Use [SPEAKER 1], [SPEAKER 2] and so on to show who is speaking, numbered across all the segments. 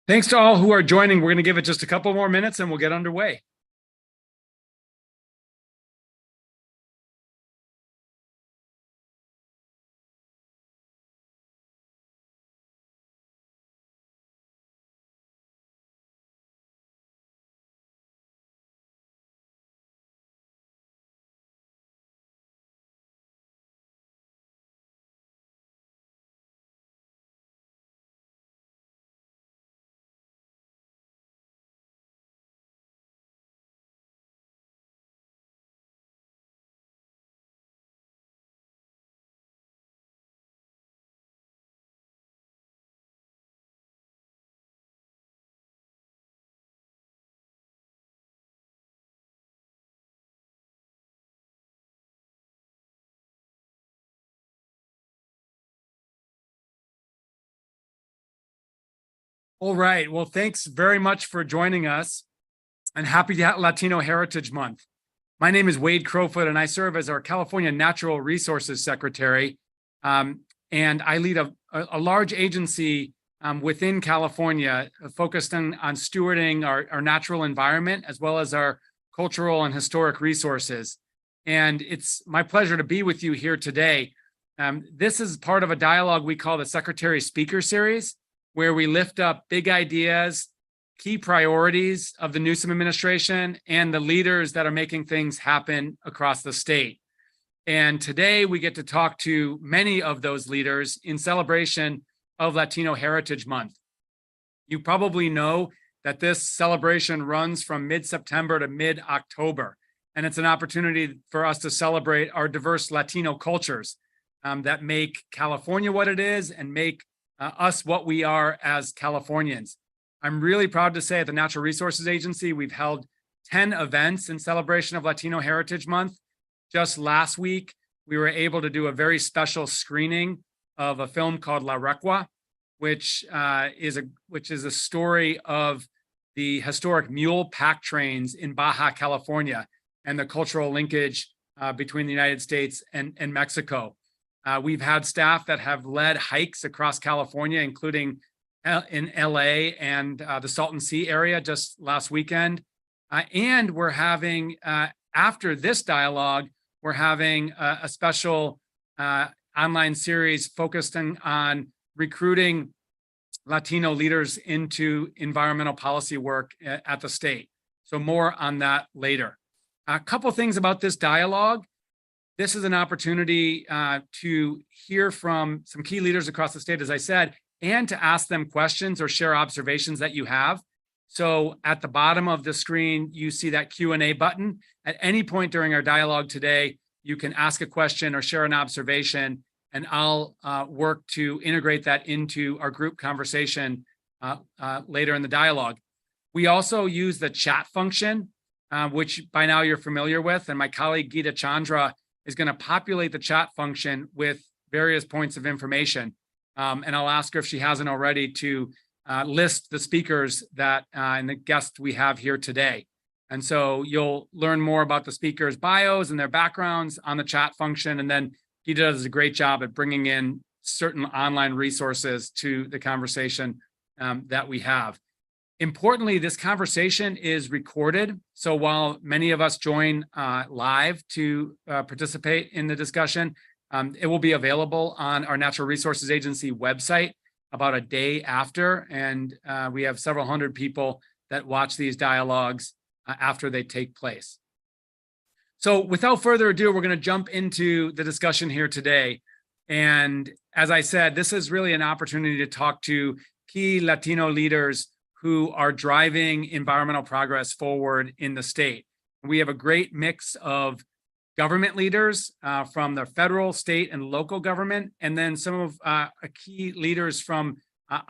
[SPEAKER 1] Thanks to all who are joining. We're going to give it just a couple more minutes and we'll get underway. All right. Well, thanks very much for joining us and happy Latino Heritage Month. My name is Wade Crowfoot and I serve as our California Natural Resources Secretary. And I lead a large agency within California focused on stewarding our natural environment as well as our cultural and historic resources. And it's my pleasure to be with you here today. This is part of a dialogue we call the Secretary Speaker Series, where we lift up big ideas, key priorities of the Newsom administration, and the leaders that are making things happen across the state. And today we get to talk to many of those leaders in celebration of Latino Heritage Month. You probably know that this celebration runs from mid-September to mid-October, and it's an opportunity for us to celebrate our diverse Latino cultures that make California what it is and make us what we are as Californians. I'm really proud to say at the Natural Resources Agency, we've held 10 events in celebration of Latino Heritage Month. Just last week, we were able to do a very special screening of a film called La Recua, which is a story of the historic mule pack trains in Baja California and the cultural linkage between the United States and Mexico. We've had staff that have led hikes across California, including in LA and the Salton Sea area just last weekend. And we're having, after this dialogue, we're having a special online series focused on recruiting Latino leaders into environmental policy work at the state. So more on that later. A couple things about this dialogue. This is an opportunity to hear from some key leaders across the state, as I said, and to ask them questions or share observations that you have. So at the bottom of the screen, you see that Q&A button. At any point during our dialogue today, you can ask a question or share an observation, and I'll work to integrate that into our group conversation later in the dialogue. We also use the chat function, which by now you're familiar with, and my colleague Geeta Chandra is going to populate the chat function with various points of information. And I'll ask her if she hasn't already to list the speakers that and the guests we have here today. And so you'll learn more about the speakers' bios and their backgrounds on the chat function. And then Geeta does a great job at bringing in certain online resources to the conversation that we have. Importantly, this conversation is recorded. So while many of us join live to participate in the discussion, it will be available on our Natural Resources Agency website about a day after. And we have several hundred people that watch these dialogues after they take place. So without further ado, we're going to jump into the discussion here today. And as I said, this is really an opportunity to talk to key Latino leaders who are driving environmental progress forward in the state. We have a great mix of government leaders from the federal, state, and local government, and then some of key leaders from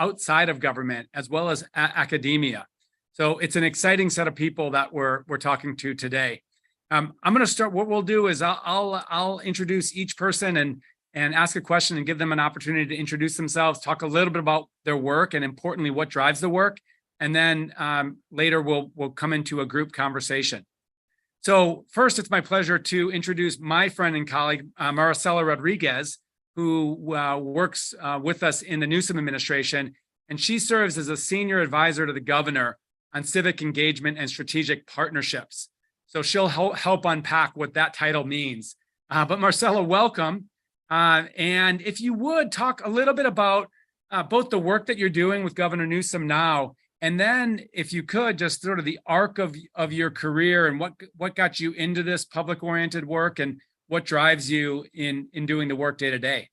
[SPEAKER 1] outside of government, as well as academia. So it's an exciting set of people that we're talking to today. I'm going to start. What we'll do is I'll introduce each person and ask a question and give them an opportunity to introduce themselves, talk a little bit about their work, and importantly, what drives the work. And then later we'll come into a group conversation. So first, it's my pleasure to introduce my friend and colleague, Maricela Rodriguez, who works with us in the Newsom administration and she serves as a senior advisor to the governor on civic engagement and strategic partnerships. So she'll help unpack what that title means. But Marcella, welcome. And if you would talk a little bit about both the work that you're doing with Governor Newsom now, and then if you could just sort of the arc of your career and what got you into this public-oriented work and what drives you in doing the work day to day.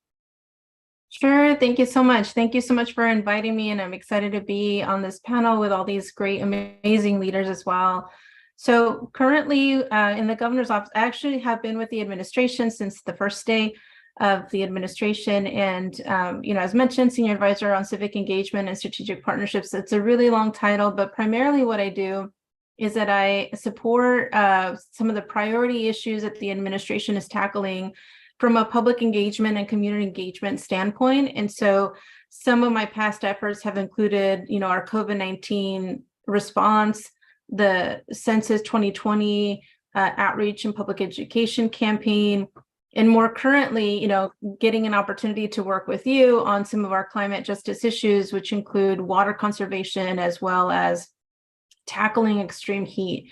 [SPEAKER 2] Sure. Thank you so much. Thank you so much for inviting me. And I'm excited to be on this panel with all these great, amazing leaders as well. So currently in the governor's office, I actually have been with the administration since the first day of the administration. And, as mentioned, senior advisor on civic engagement and strategic partnerships. It's a really long title, but primarily what I do is that I support some of the priority issues that the administration is tackling from a public engagement and community engagement standpoint. And so some of my past efforts have included, our COVID-19 response, the Census 2020 outreach and public education campaign, and more currently, getting an opportunity to work with you on some of our climate justice issues, which include water conservation as well as tackling extreme heat.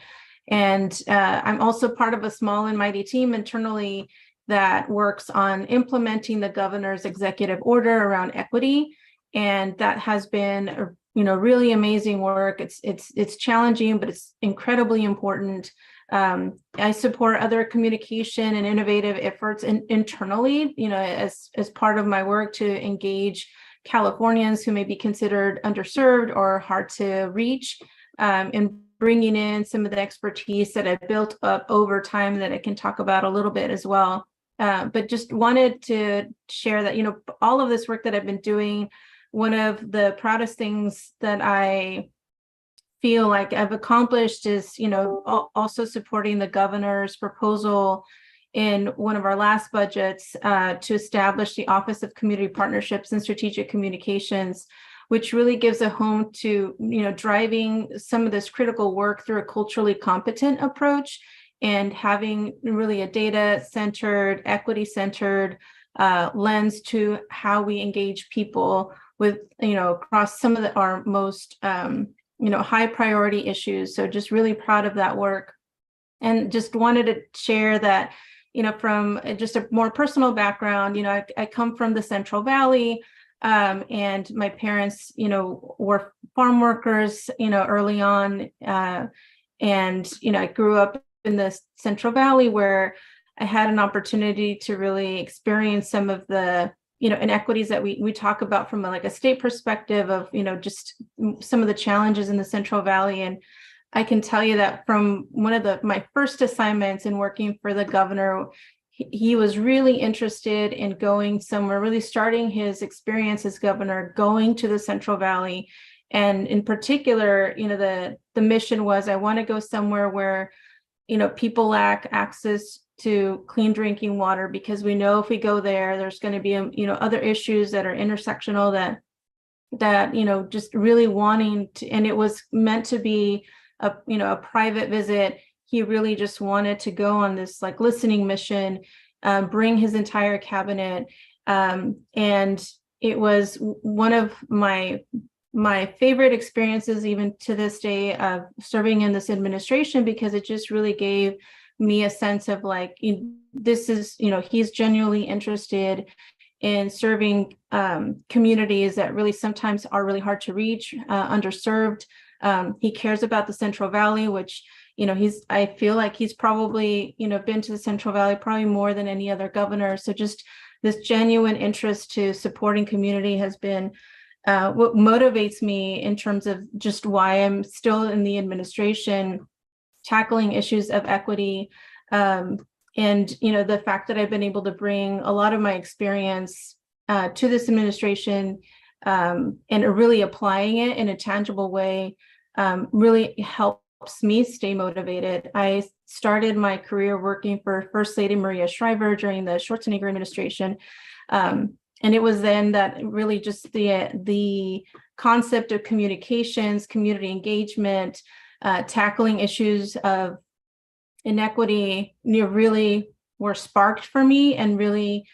[SPEAKER 2] And I'm also part of a small and mighty team internally that works on implementing the governor's executive order around equity. And that has been, really amazing work. It's challenging, but it's incredibly important. I support other communication and innovative efforts internally, as part of my work to engage Californians who may be considered underserved or hard to reach, and bringing in some of the expertise that I've built up over time that I can talk about a little bit as well. But just wanted to share that, all of this work that I've been doing, one of the proudest things that I feel like I've accomplished is, also supporting the governor's proposal in one of our last budgets to establish the Office of Community Partnerships and Strategic Communications, which really gives a home to, driving some of this critical work through a culturally competent approach and having really a data-centered, equity-centered lens to how we engage people with, across some of our most, high priority issues. So just really proud of that work. And just wanted to share that, from just a more personal background, I come from the Central Valley, and my parents, were farm workers, early on. And, I grew up in the Central Valley where I had an opportunity to really experience some of the, inequities that we talk about from a state perspective of, just some of the challenges in the Central Valley. And I can tell you that from one of my first assignments in working for the governor, he was really interested in going somewhere, really starting his experience as governor, going to the Central Valley. And in particular, the mission was, I want to go somewhere where, people lack access to clean drinking water, because we know if we go there, there's going to be, other issues that are intersectional that, just really wanting to, and it was meant to be a private visit. He really just wanted to go on this listening mission, bring his entire cabinet. And it was one of my favorite experiences, even to this day, of serving in this administration, because it just really gave me a sense of this is, he's genuinely interested in serving communities that really sometimes are really hard to reach, underserved. He cares about the Central Valley, which, I feel like he's probably, been to the Central Valley probably more than any other governor. So just this genuine interest to supporting community has been what motivates me in terms of just why I'm still in the administration, tackling issues of equity. And, the fact that I've been able to bring a lot of my experience to this administration and really applying it in a tangible way really helps me stay motivated. I started my career working for First Lady Maria Shriver during the Schwarzenegger administration. And it was then that really just the concept of communications, community engagement, tackling issues of inequity, really were sparked for me and really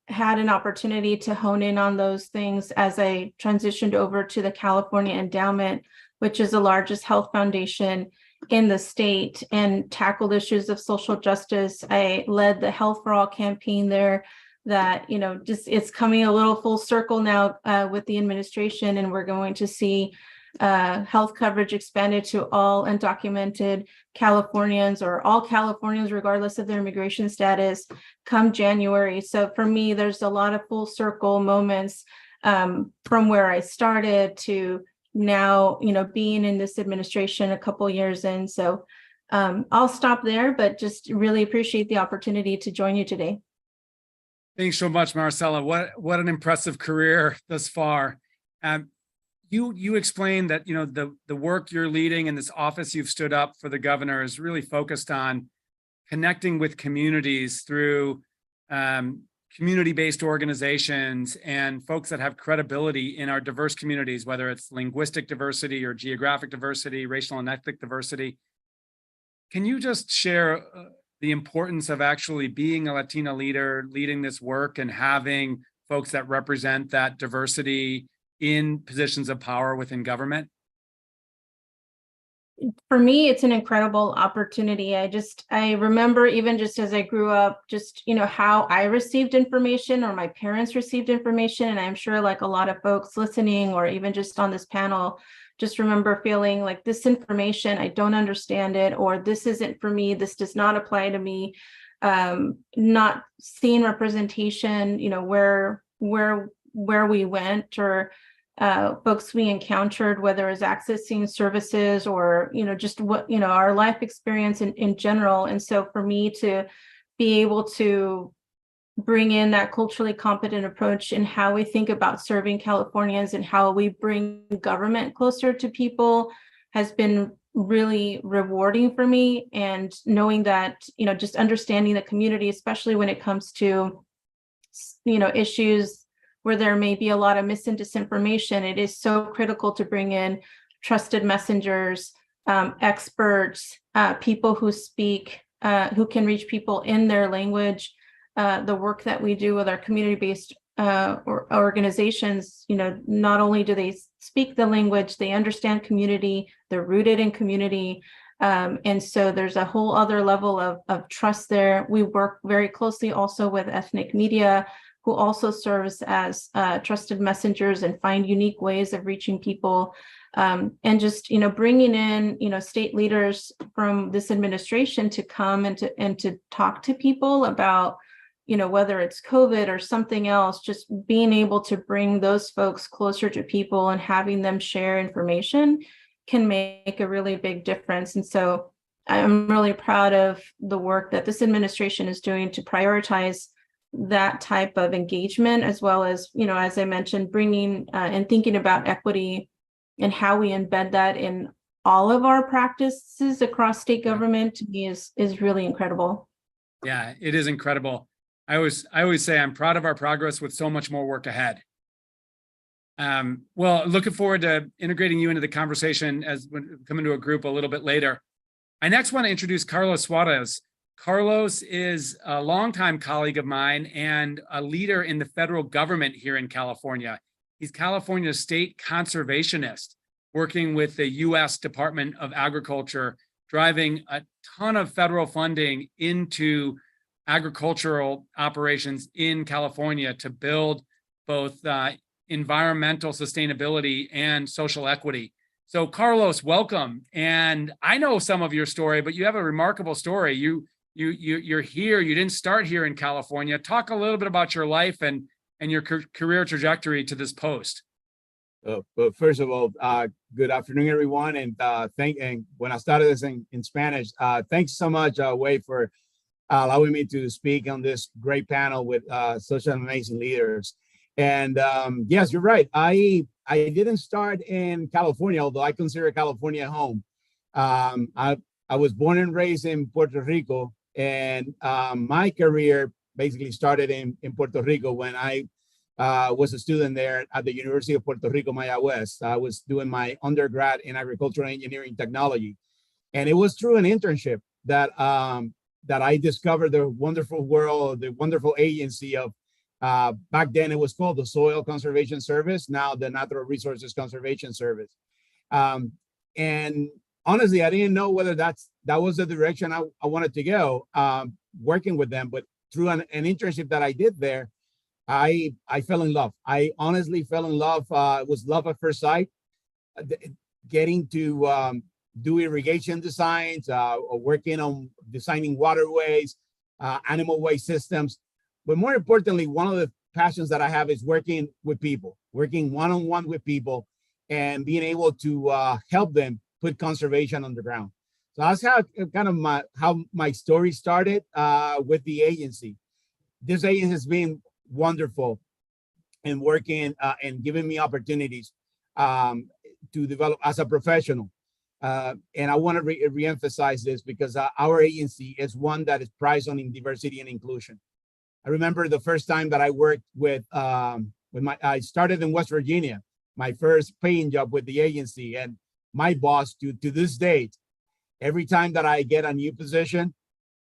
[SPEAKER 2] had an opportunity to hone in on those things as I transitioned over to the California Endowment, which is the largest health foundation in the state, and tackled issues of social justice. I led the Health for All campaign there that, just it's coming a little full circle now with the administration, and we're going to see health coverage expanded to all undocumented Californians, or all Californians, regardless of their immigration status, come January. So for me, there's a lot of full circle moments from where I started to now, being in this administration a couple years in. So I'll stop there, but just really appreciate the opportunity to join you today.
[SPEAKER 1] Thanks so much, Marcela. What an impressive career thus far. You explained that the work you're leading in this office you've stood up for the governor is really focused on connecting with communities through community-based organizations and folks that have credibility in our diverse communities, whether it's linguistic diversity or geographic diversity, racial and ethnic diversity. Can you just share the importance of actually being a Latina leader, leading this work, and having folks that represent that diversity in positions of power within government?
[SPEAKER 2] For me, it's an incredible opportunity. I remember, even just as I grew up, just, how I received information, or my parents received information. And I'm sure, like a lot of folks listening, or even just on this panel, just remember feeling like, this information, I don't understand it, or this isn't for me, this does not apply to me. Not seeing representation, where we went, or folks we encountered, whether it's accessing services, or just what our life experience in general. And so for me to be able to bring in that culturally competent approach in how we think about serving Californians and how we bring government closer to people has been really rewarding for me. And knowing that, just understanding the community, especially when it comes to issues where there may be a lot of mis and disinformation, it is so critical to bring in trusted messengers, experts, people who speak, who can reach people in their language. The work that we do with our community-based organizations, not only do they speak the language, they understand community, they're rooted in community. And so there's a whole other level of trust there. We work very closely also with ethnic media, who also serves as trusted messengers and find unique ways of reaching people. And just, bringing in, state leaders from this administration to come and to talk to people about, whether it's COVID or something else, just being able to bring those folks closer to people and having them share information can make a really big difference. And so I'm really proud of the work that this administration is doing to prioritize that type of engagement, as well as, as I mentioned, bringing and thinking about equity and how we embed that in all of our practices across state government, to me is really incredible.
[SPEAKER 1] Yeah, it is incredible. I always say I'm proud of our progress with so much more work ahead. Well, looking forward to integrating you into the conversation as we come into a group a little bit later. I next want to introduce Carlos Suarez. Carlos is a longtime colleague of mine and a leader in the federal government here in California. He's California's state conservationist, working with the U.S. Department of Agriculture, driving a ton of federal funding into agricultural operations in California to build both environmental sustainability and social equity. So Carlos, welcome. And I know some of your story, but you have a remarkable story. You're here, you didn't start here in California. Talk a little bit about your life and your career trajectory to this post.
[SPEAKER 3] But first of all, good afternoon, everyone. And when I started this in Spanish, thanks so much, Wade, for allowing me to speak on this great panel with such amazing leaders. And yes, you're right. I didn't start in California, although I consider California home. I was born and raised in Puerto Rico, and my career basically started in Puerto Rico when I was a student there at the University of Puerto Rico, Maya West. I was doing my undergrad in agricultural engineering technology. And it was through an internship that I discovered the wonderful world, the wonderful agency of Back then it was called the Soil Conservation Service, now the Natural Resources Conservation Service. And honestly, I didn't know whether that was the direction I wanted to go, working with them. But through an internship that I did there, I fell in love. I honestly fell in love. It was love at first sight. Getting to do irrigation designs, working on designing waterways, animal waste systems. But more importantly, one of the passions that I have is working with people, working one-on-one with people, and being able to help them put conservation on the ground. So that's how my story started with the agency. This agency has been wonderful in working and giving me opportunities to develop as a professional. And I want to re-emphasize this because our agency is one that is prized on diversity and inclusion. I remember the first time that I worked I started in West Virginia, my first paying job with the agency, and my boss to this date, every time that I get a new position,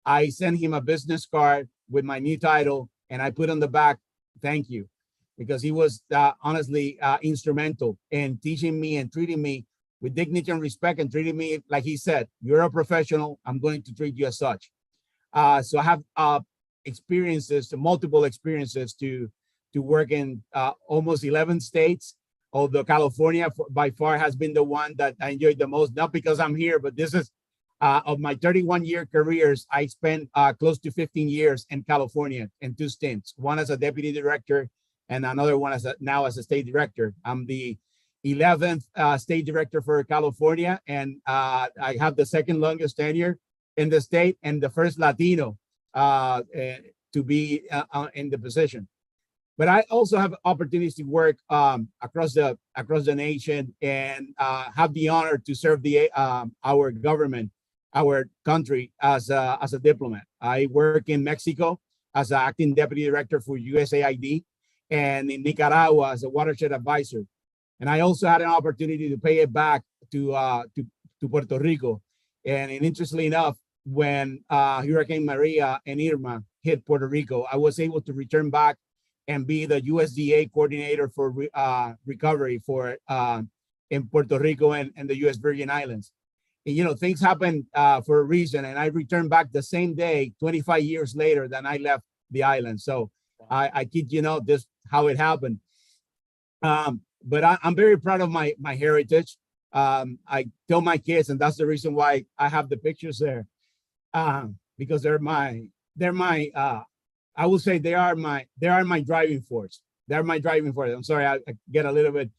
[SPEAKER 3] I send him a business card with my new title, and I put on the back, "Thank you," because he was honestly instrumental in teaching me and treating me with dignity and respect, and treating me like he said, "You're a professional. I'm going to treat you as such." So I have multiple experiences to work in almost 11 states. Although California by far has been the one that I enjoyed the most, not because I'm here, but this is of my 31-year careers, I spent close to 15 years in California in 2 stints, one as a deputy director and another one now as a state director. I'm the 11th state director for California, and I have the second longest tenure in the state and the first Latino to be in the position. But I also have opportunities to work across the nation, and have the honor to serve our government, our country as a diplomat. I work in Mexico as an acting deputy director for USAID, and in Nicaragua as a watershed advisor. And I also had an opportunity to pay it back to Puerto Rico. And interestingly enough, when Hurricane Maria and Irma hit Puerto Rico, I was able to return back and be the USDA coordinator for recovery in Puerto Rico and the US Virgin Islands. And, things happen for a reason. And I returned back the same day, 25 years later than I left the island. So I kid this how it happened. But I'm very proud of my heritage. I tell my kids, and that's the reason why I have the pictures there, because they're my I will say they are my driving force. They're my driving force. I'm sorry, I get a little bit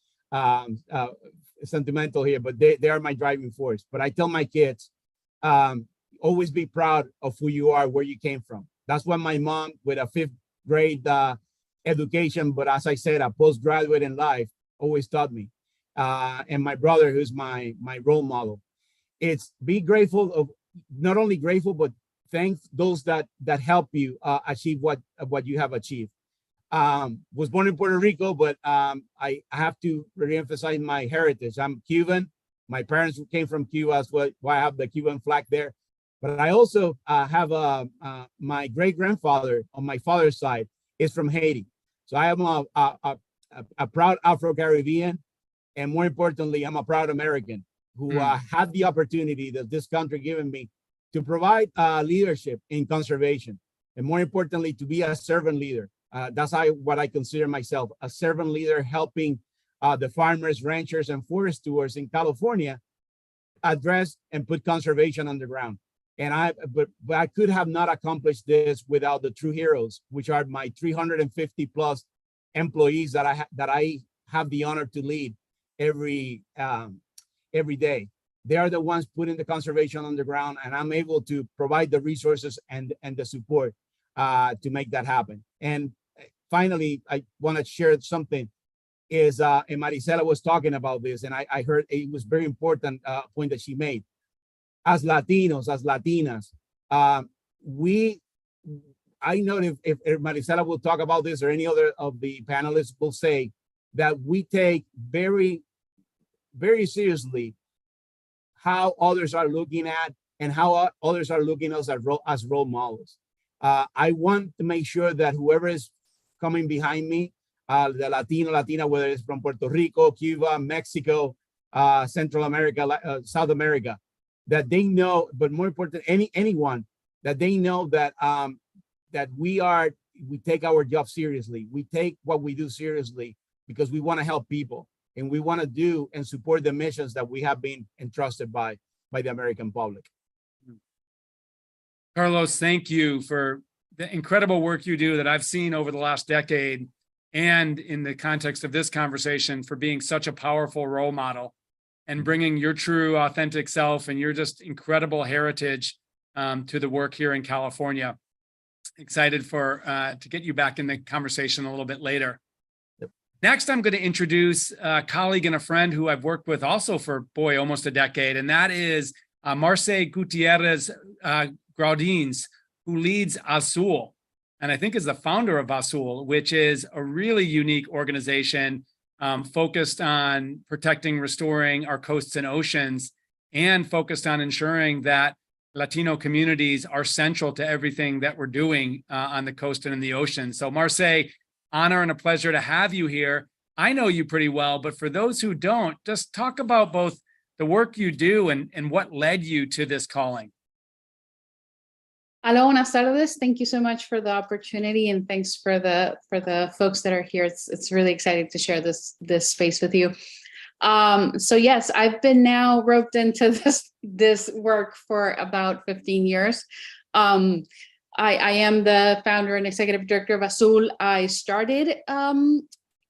[SPEAKER 3] sentimental here, but they are my driving force. But I tell my kids, always be proud of who you are, where you came from. That's what my mom, with a 5th grade education, but as I said, a postgraduate in life, always taught me. And my brother, who's my role model. It's be grateful not only grateful, but thank those that help you achieve what you have achieved. Was born in Puerto Rico, but I have to reemphasize my heritage. I'm Cuban. My parents came from Cuba. That's why I have the Cuban flag there. But I also have my great-grandfather on my father's side is from Haiti. So I am a proud Afro-Caribbean, and more importantly, I'm a proud American who had the opportunity that this country given me to provide leadership in conservation, and more importantly, to be a servant leader. That's what I consider myself, a servant leader, helping the farmers, ranchers, and forest stewards in California address and put conservation on the ground. And but I could have not accomplished this without the true heroes, which are my 350 plus employees that I have the honor to lead every day. They are the ones putting the conservation on the ground, and I'm able to provide the resources and the support to make that happen. And finally, I want to share something. And Maricela was talking about this, and I heard it was very important point that she made. As Latinos, as Latinas, I know if Maricela will talk about this, or any other of the panelists will say that we take very, very seriously how others are looking at and how others are looking at us as role models. I want to make sure that whoever is coming behind me, the Latina, whether it's from Puerto Rico, Cuba, Mexico, Central America, South America, that they know, but more important, anyone, that they know that that we take our job seriously. We take what we do seriously because we want to help people, and we want to do and support the missions that we have been entrusted by the American public.
[SPEAKER 1] Carlos, thank you for the incredible work you do that I've seen over the last decade, and in the context of this conversation, for being such a powerful role model and bringing your true authentic self and your just incredible heritage to the work here in California. Excited for to get you back in the conversation a little bit later.
[SPEAKER 3] Yep.
[SPEAKER 1] Next, I'm going to introduce a colleague and a friend who I've worked with also for, almost a decade, and that is Marce Gutierrez Graudins, who leads Azul, and I think is the founder of Azul, which is a really unique organization focused on protecting, restoring our coasts and oceans, and focused on ensuring that Latino communities are central to everything that we're doing on the coast and in the ocean. So Marce, honor and a pleasure to have you here. I know you pretty well, but for those who don't, just talk about both the work you do and what led you to this calling.
[SPEAKER 4] Hola, buenas tardes. Thank you so much for the opportunity, and thanks for the folks that are here. It's really exciting to share this space with you. So yes, I've been now roped into this work for about 15 years. I am the founder and executive director of Azul. I started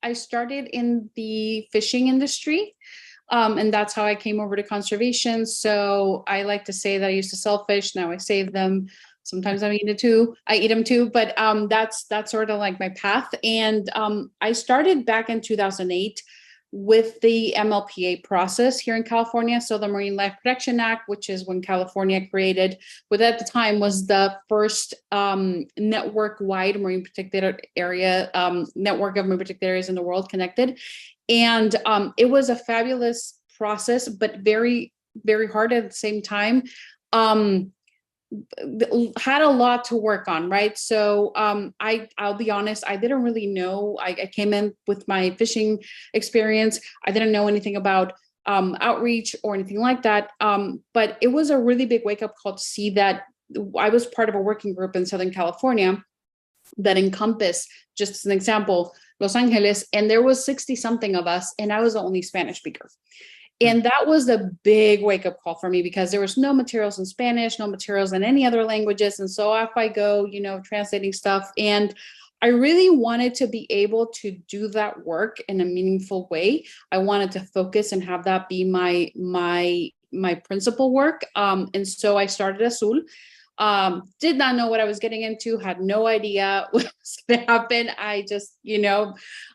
[SPEAKER 4] in the fishing industry. And that's how I came over to conservation. So I like to say that I used to sell fish. Now I save them. Sometimes I eat them too, but that's sort of like my path. And I started back in 2008 with the MLPA process here in California. So the Marine Life Protection Act, which is when California created, what at the time was the first network-wide marine protected area, network of marine protected areas in the world connected. And it was a fabulous process, but very, very hard at the same time. Had a lot to work on, right? So I'll be honest, I didn't really know. I came in with my fishing experience. I didn't know anything about outreach or anything like that. But it was a really big wake-up call to see that I was part of a working group in Southern California that encompassed, just as an example, Los Angeles, and there was 60 something of us, and I was the only Spanish speaker. And that was the big wake-up call for me, because there was no materials in Spanish, no materials in any other languages. And so off I go, translating stuff. And I really wanted to be able to do that work in a meaningful way. I wanted to focus and have that be my principal work. And so I started Azul. Did not know what I was getting into, had no idea what was going to happen. I just,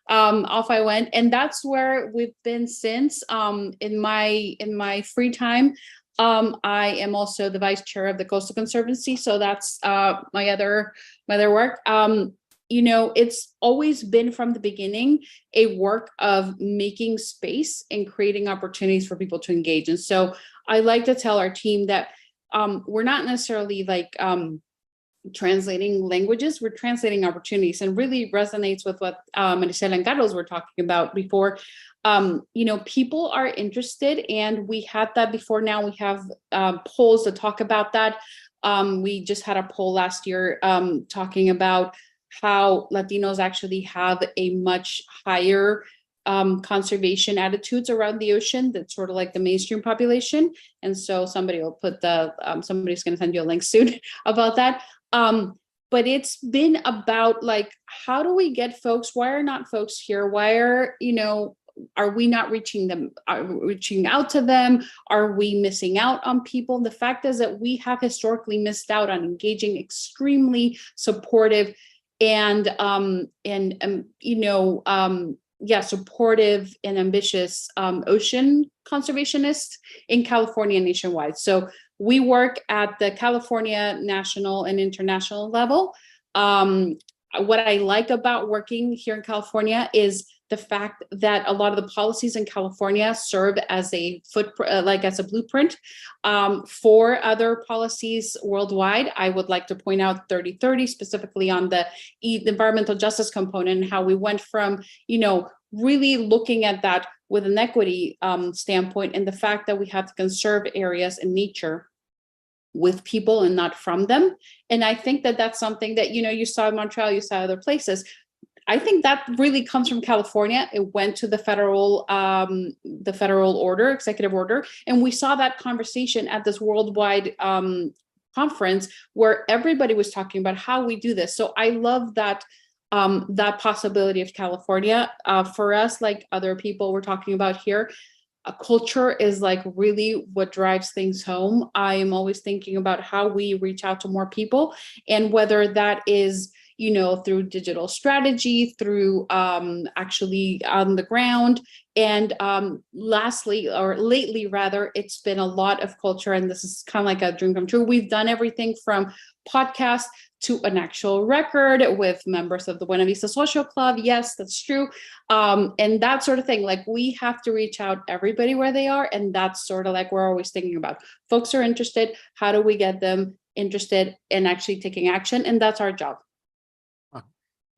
[SPEAKER 4] off I went. And that's where we've been since. In my free time, I am also the vice chair of the Coastal Conservancy. So that's my other work. It's always been from the beginning a work of making space and creating opportunities for people to engage. And so I like to tell our team that we're not necessarily like translating languages, we're translating opportunities, and really resonates with what Maricela and Carlos were talking about before. People are interested, and we had that before. Now we have polls to talk about that. We just had a poll last year talking about how Latinos actually have a much higher conservation attitudes around the ocean. That's sort of like the mainstream population. And so somebody will put somebody's going to send you a link soon about that. But it's been about like, how do we get folks? Why are not folks here? Why are we not reaching them, reaching out to them? Are we missing out on people? The fact is that we have historically missed out on engaging extremely supportive and supportive and ambitious ocean conservationists in California and nationwide. So we work at the California national and international level. What I like about working here in California is the fact that a lot of the policies in California serve as a footprint, like as a blueprint for other policies worldwide. I would like to point out 3030 specifically on the environmental justice component, and how we went from, really looking at that with an equity standpoint, and the fact that we have to conserve areas in nature with people and not from them. And I think that that's something that, you saw in Montreal, you saw other places. I think that really comes from California. It went to the federal order, executive order, and we saw that conversation at this worldwide conference where everybody was talking about how we do this. So I love that that possibility of California. For us, like other people we're talking about here, a culture is like really what drives things home. I am always thinking about how we reach out to more people, and whether that is, through digital strategy, through actually on the ground. And lastly, or lately rather, it's been a lot of culture, and this is kind of like a dream come true. We've done everything from podcasts to an actual record with members of the Buena Vista Social Club. Yes, that's true. And that sort of thing. Like, we have to reach out everybody where they are. And that's sort of like we're always thinking about. Folks are interested. How do we get them interested in actually taking action? And that's our job.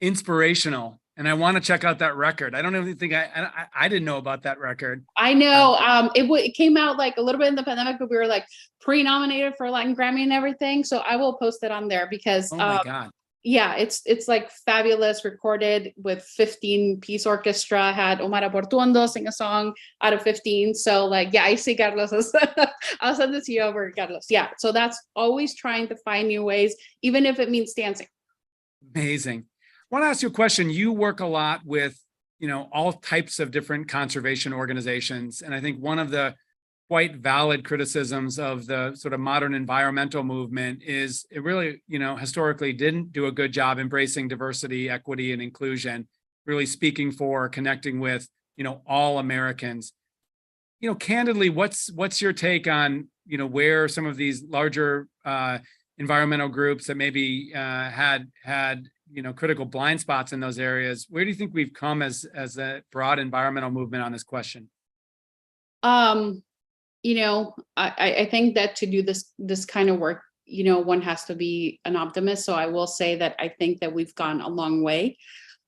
[SPEAKER 1] Inspirational. And I want to check out that record. I don't even think I didn't know about that record.
[SPEAKER 4] I know. It came out like a little bit in the pandemic, but we were like pre-nominated for Latin Grammy and everything. So I will post it on there because
[SPEAKER 1] oh my God.
[SPEAKER 4] Yeah, it's like fabulous, recorded with 15-piece orchestra, had Omar Aportuondo sing a song out of 15. So like, yeah, I see Carlos. I'll send this to you over, Carlos. Yeah. So that's always trying to find new ways, even if it means dancing.
[SPEAKER 1] Amazing. I want to ask you a question. You work a lot with, all types of different conservation organizations. And I think one of the quite valid criticisms of the sort of modern environmental movement is it really, historically didn't do a good job embracing diversity, equity, and inclusion, really speaking for connecting with, all Americans. Candidly, what's your take on, where some of these larger environmental groups that maybe had critical blind spots in those areas? Where do you think we've come as a broad environmental movement on this question?
[SPEAKER 4] I think that to do this kind of work, one has to be an optimist. So I will say that I think that we've gone a long way.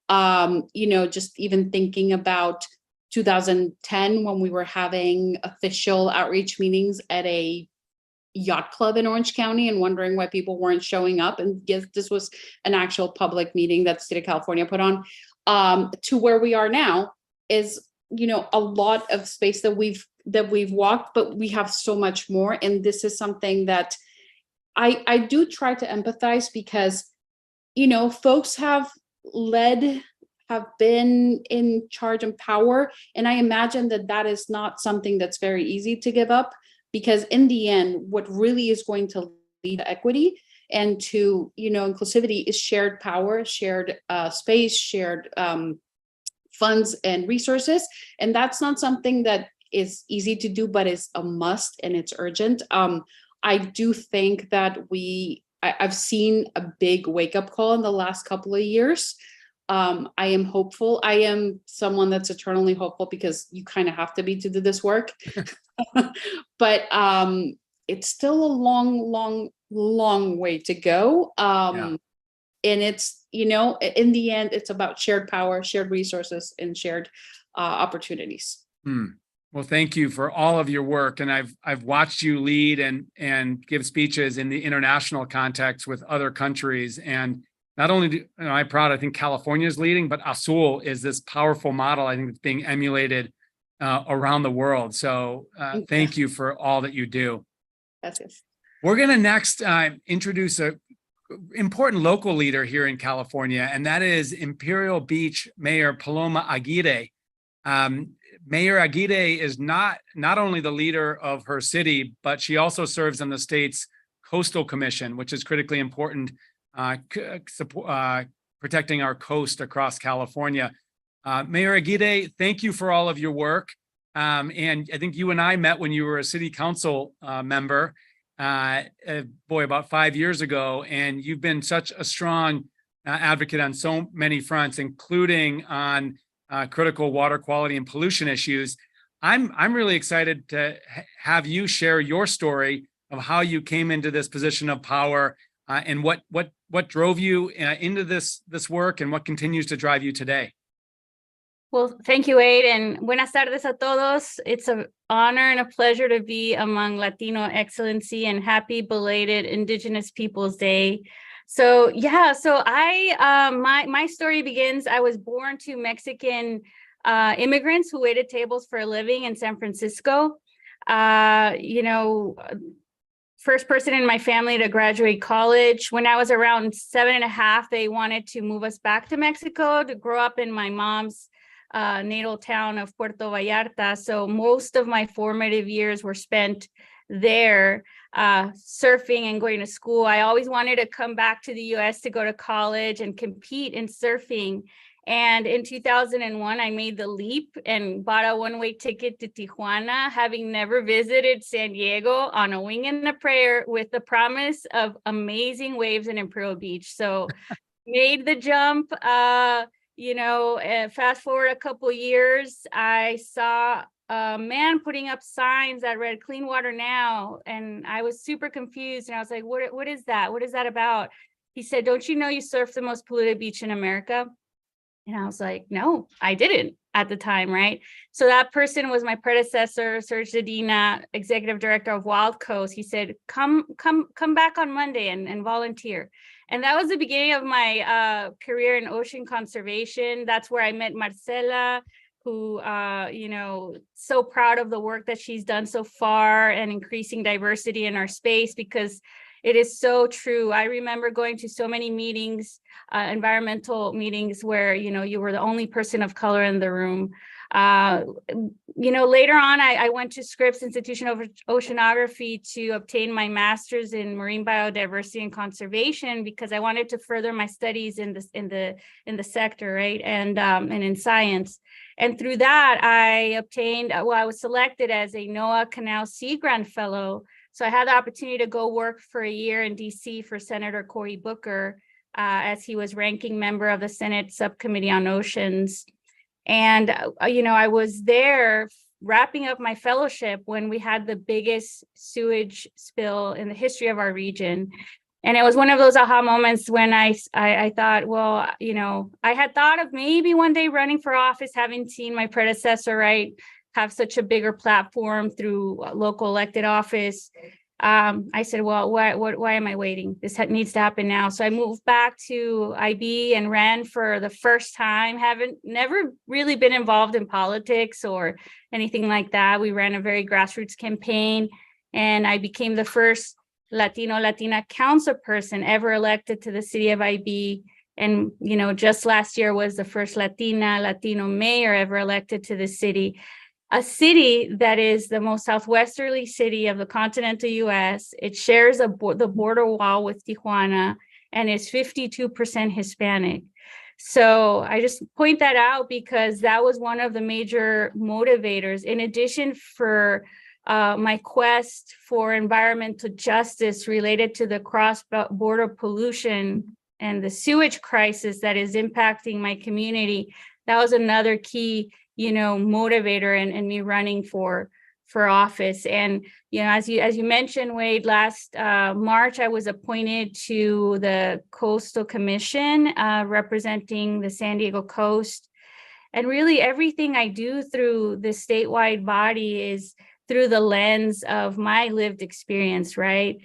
[SPEAKER 4] Just even thinking about 2010, when we were having official outreach meetings at a yacht club in Orange County and wondering why people weren't showing up. And yes, this was an actual public meeting that the state of California put on, to where we are now is, a lot of space that we've walked, but we have so much more. And this is something that I do try to empathize, because, folks have been in charge and power. And I imagine that is not something that's very easy to give up. Because in the end, what really is going to lead to equity and to, inclusivity is shared power, shared space, shared funds and resources. And that's not something that is easy to do, but is a must, and it's urgent. I do think that I've seen a big wake-up call in the last couple of years. I am hopeful. I am someone that's eternally hopeful, because you kind of have to be to do this work. But it's still a long way to go. And it's, in the end, it's about shared power, shared resources, and shared opportunities.
[SPEAKER 1] Well, thank you for all of your work. And I've watched you lead and give speeches in the international context with other countries. And not only I'm proud, I think California is leading, but Azul is this powerful model, I think, that's being emulated around the world. So thank you for all that you do.
[SPEAKER 4] That's it.
[SPEAKER 1] We're going to next introduce an important local leader here in California, and that is Imperial Beach Mayor Paloma Aguirre. Mayor Aguirre is not only the leader of her city, but she also serves on the state's Coastal Commission, which is critically important, protecting our coast across California. Mayor Aguirre, thank you for all of your work. And I think you and I met when you were a city council member, about 5 years ago, and you've been such a strong advocate on so many fronts, including on critical water quality and pollution issues. I'm really excited to have you share your story of how you came into this position of power, and what drove you into this work, and what continues to drive you today.
[SPEAKER 5] Well, thank you, Wade, and buenas tardes a todos. It's an honor and a pleasure to be among Latino excellency, and happy belated Indigenous Peoples Day. So yeah, so my story begins. I was born to Mexican immigrants who waited tables for a living in San Francisco. First person in my family to graduate college. When I was around 7.5, they wanted to move us back to Mexico to grow up in my mom's natal town of Puerto Vallarta. So most of my formative years were spent there, surfing and going to school. I always wanted to come back to the US to go to college and compete in surfing. And in 2001, I made the leap and bought a one-way ticket to Tijuana, having never visited San Diego, on a wing and a prayer, with the promise of amazing waves in Imperial Beach. So made the jump. Fast forward a couple years, I saw a man putting up signs that read "Clean Water Now," and I was super confused. And I was like, "What is that? What is that about?" He said, "Don't you know you surf the most polluted beach in America?" And I was like, "No, I didn't at the time," right? So that person was my predecessor, Serge Zedina, executive director of Wild Coast. He said, come back on Monday and volunteer. And that was the beginning of my career in ocean conservation. That's where I met Marcela, who, so proud of the work that she's done so far and increasing diversity in our space, because it is so true. I remember going to so many meetings, environmental meetings, where, you were the only person of color in the room. Later on, I went to Scripps Institution of Oceanography to obtain my master's in marine biodiversity and conservation, because I wanted to further my studies in the sector, right, and in science. And through that, I was selected as a NOAA Canal Sea Grant Fellow. So I had the opportunity to go work for a year in DC for Senator Cory Booker, as he was ranking member of the Senate Subcommittee on Oceans. And, I was there wrapping up my fellowship when we had the biggest sewage spill in the history of our region. And it was one of those aha moments when I thought, well, I had thought of maybe one day running for office, having seen my predecessor, right, have such a bigger platform through local elected office. I said, well, why am I waiting? This needs to happen now. So I moved back to IB and ran for the first time. Never really been involved in politics or anything like that. We ran a very grassroots campaign, and I became the first Latina council person ever elected to the city of IB. And, just last year was the first Latino mayor ever elected to the city. A city that is the most southwesterly city of the continental US. It shares the border wall with Tijuana, and is 52% Hispanic. So I just point that out because that was one of the major motivators. In addition, for my quest for environmental justice related to the cross-border pollution and the sewage crisis that is impacting my community, that was another key motivator in me running for office. And as you mentioned, Wade, last March I was appointed to the Coastal Commission, representing the San Diego coast. And really everything I do through the statewide body is through the lens of my lived experience, right?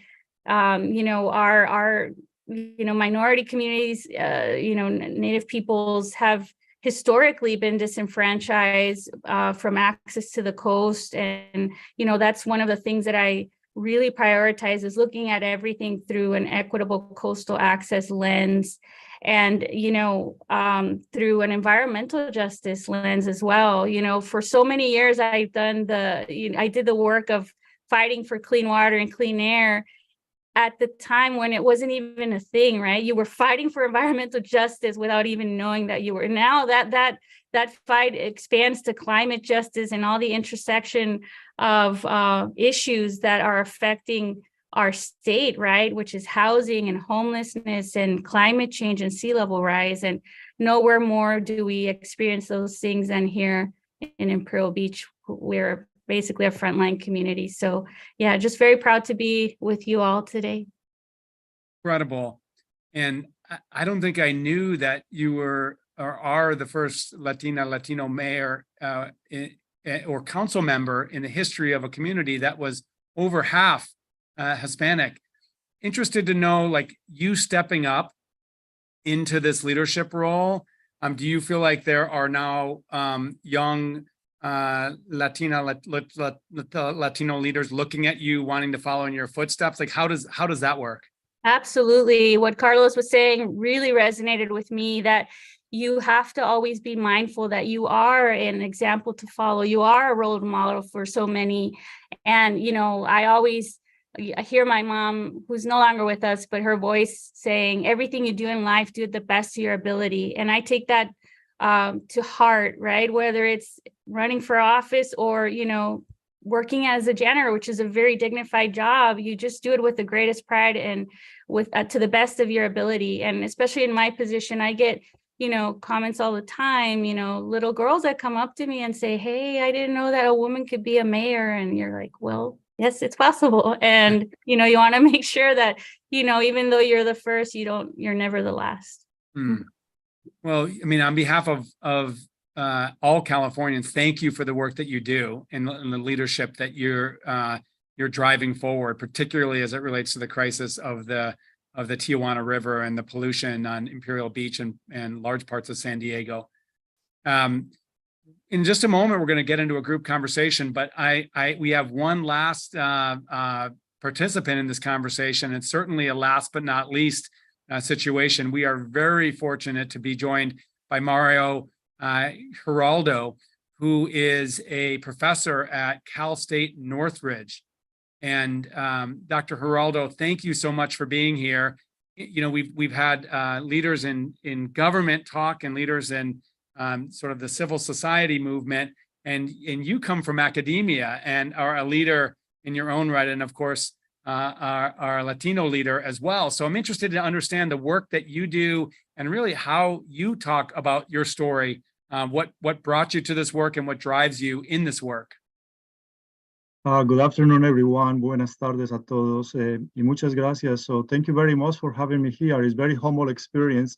[SPEAKER 5] Our minority communities, Native peoples have historically been disenfranchised from access to the coast. And, that's one of the things that I really prioritize, is looking at everything through an equitable coastal access lens, and, through an environmental justice lens as well. For so many years, I did the work of fighting for clean water and clean air at the time when it wasn't even a thing, right? You were fighting for environmental justice without even knowing that you were. Now that fight expands to climate justice and all the intersection of issues that are affecting our state, right? Which is housing and homelessness and climate change and sea level rise. And nowhere more do we experience those things than here in Imperial Beach. We're basically a frontline community. So yeah, just very proud to be with you all today.
[SPEAKER 1] Incredible. And I don't think I knew that you were or are the first Latino mayor or council member in the history of a community that was over half Hispanic. Interested to know, like, you stepping up into this leadership role. Do you feel like there are now young Latino leaders looking at you, wanting to follow in your footsteps? Like, how does that work?
[SPEAKER 5] Absolutely. What Carlos was saying really resonated with me, that you have to always be mindful that you are an example to follow. You are a role model for so many. And, you know, I hear my mom, who's no longer with us, but her voice saying, everything you do in life, do it the best of your ability. And I take that to heart, right? Whether it's running for office or, you know, working as a janitor, which is a very dignified job, you just do it with the greatest pride and with to the best of your ability. And especially in my position, I get, you know, comments all the time, you know, little girls that come up to me and say, hey, I didn't know that a woman could be a mayor. And you're like, well, yes, it's possible. And, you know, you want to make sure that, you know, even though you're the first, you're never the last.
[SPEAKER 1] Well, I mean, on behalf of all Californians, thank you for the work that you do and the leadership that you're driving forward, particularly as it relates to the crisis of the Tijuana River and the pollution on Imperial Beach and large parts of San Diego. In just a moment, we're going to get into a group conversation, but we have one last participant in this conversation, and certainly a last but not least situation. We are very fortunate to be joined by Mario Giraldo, who is a professor at Cal State Northridge. And Dr. Giraldo, thank you so much for being here. You know, we've had leaders in government talk and leaders in sort of the civil society movement, and you come from academia and are a leader in your own right, and of course our Latino leader as well. So I'm interested to understand the work that you do and really how you talk about your story, what brought you to this work and what drives you in this work.
[SPEAKER 6] Good afternoon, everyone. Buenas tardes a todos. Y muchas gracias. So thank you very much for having me here. It's a very humble experience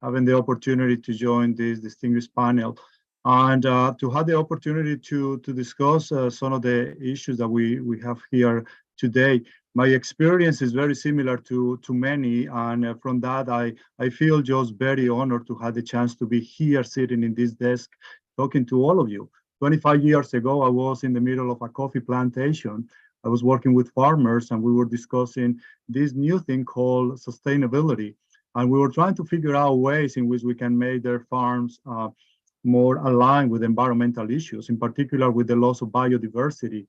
[SPEAKER 6] having the opportunity to join this distinguished panel and to have the opportunity to discuss some of the issues that we have here today. My experience is very similar to many, and from that, I feel just very honored to have the chance to be here sitting in this desk talking to all of you. 25 years ago, I was in the middle of a coffee plantation. I was working with farmers, and we were discussing this new thing called sustainability. And we were trying to figure out ways in which we can make their farms more aligned with environmental issues, in particular with the loss of biodiversity.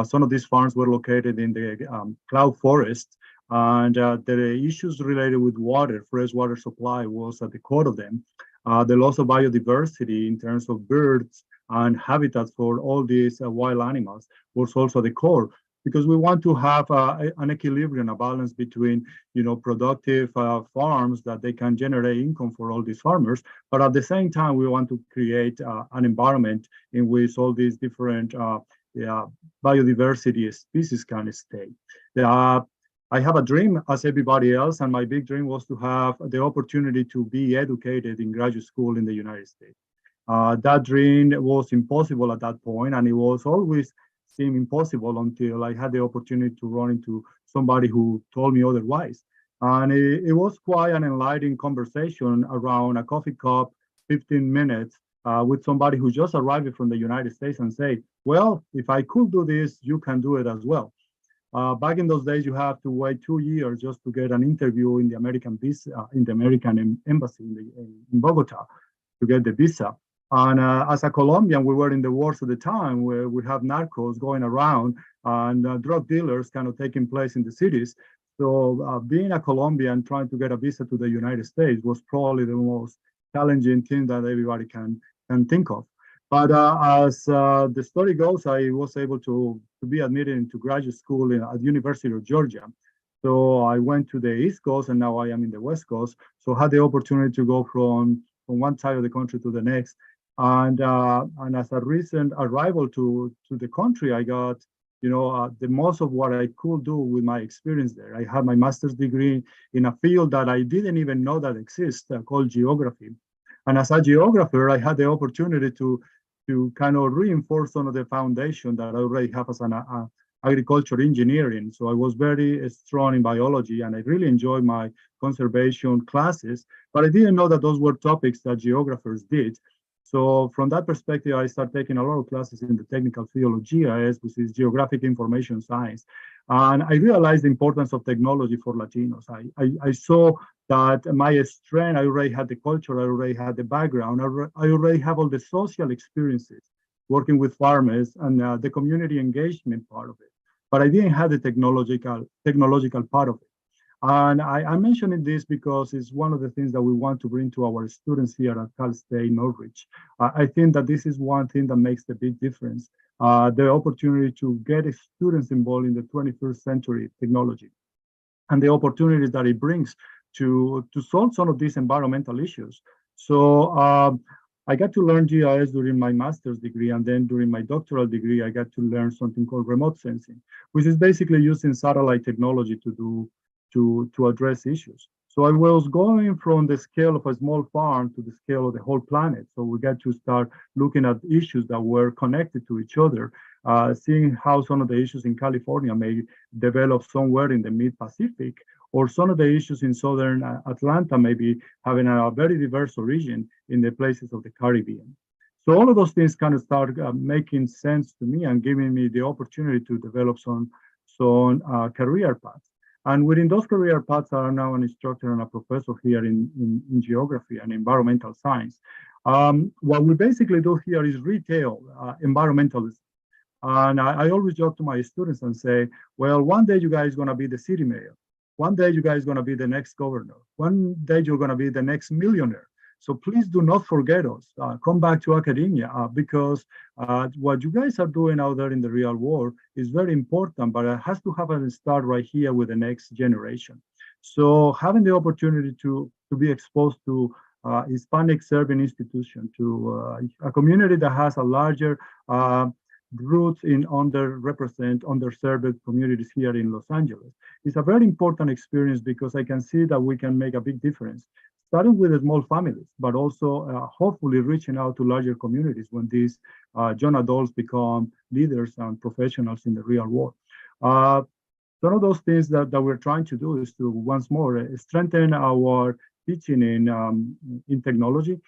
[SPEAKER 6] Some of these farms were located in the cloud forest, and the issues related with water, fresh water supply was at the core of them. The loss of biodiversity in terms of birds and habitats for all these wild animals was also the core, because we want to have an equilibrium, a balance between, productive farms that they can generate income for all these farmers, but at the same time, we want to create an environment in which all these different biodiversity species can stay. I have a dream as everybody else, and my big dream was to have the opportunity to be educated in graduate school in the United States. That dream was impossible at that point, and it was always seemed impossible until I had the opportunity to run into somebody who told me otherwise. And it was quite an enlightening conversation around a coffee cup, 15 minutes, with somebody who just arrived from the United States and say, well, if I could do this, you can do it as well. Back in those days, you have to wait 2 years just to get an interview in the American visa, in the American embassy in Bogota to get the visa. And as a Colombian, we were in the wars at the time where we have narcos going around and drug dealers kind of taking place in the cities. So being a Colombian trying to get a visa to the United States was probably the most challenging thing that everybody can think of. But as the story goes, I was able to be admitted into graduate school at the University of Georgia. So I went to the East Coast, and now I am in the West Coast. So I had the opportunity to go from one side of the country to the next. And as a recent arrival to the country, I got, the most of what I could do with my experience there. I had my master's degree in a field that I didn't even know that exists, called geography. And as a geographer, I had the opportunity to kind of reinforce some of the foundation that I already have as an agriculture engineering. So I was very strong in biology, and I really enjoyed my conservation classes, but I didn't know that those were topics that geographers did. So from that perspective, I started taking a lot of classes in the technical field of GIS, which is Geographic Information Science. And I realized the importance of technology for Latinos. I saw that my strength, I already had the culture, I already had the background, I already have all the social experiences working with farmers and the community engagement part of it. But I didn't have the technological part of it. And I'm mentioning this because it's one of the things that we want to bring to our students here at Cal State Northridge. I think that this is one thing that makes the big difference, the opportunity to get students involved in the 21st century technology and the opportunities that it brings to solve some of these environmental issues. So I got to learn GIS during my master's degree, and then during my doctoral degree, I got to learn something called remote sensing, which is basically using satellite technology to address issues. So I was going from the scale of a small farm to the scale of the whole planet. So we got to start looking at issues that were connected to each other, seeing how some of the issues in California may develop somewhere in the mid-Pacific, or some of the issues in southern Atlanta may be having a very diverse origin in the places of the Caribbean. So all of those things kind of start making sense to me and giving me the opportunity to develop some career paths. And within those career paths, I am now an instructor and a professor here in geography and environmental science. What we basically do here is retail environmentalism. And I always joke to my students and say, well, one day you guys are going to be the city mayor. One day you guys are going to be the next governor. One day you're going to be the next millionaire. So please do not forget us. Come back to academia because what you guys are doing out there in the real world is very important, but it has to have a start right here with the next generation. So having the opportunity to be exposed to Hispanic serving institution, to a community that has a larger roots in underserved communities here in Los Angeles. It's a very important experience because I can see that we can make a big difference, starting with the small families, but also hopefully reaching out to larger communities when these young adults become leaders and professionals in the real world. One of those things that we're trying to do is to, once more, strengthen our teaching in technology,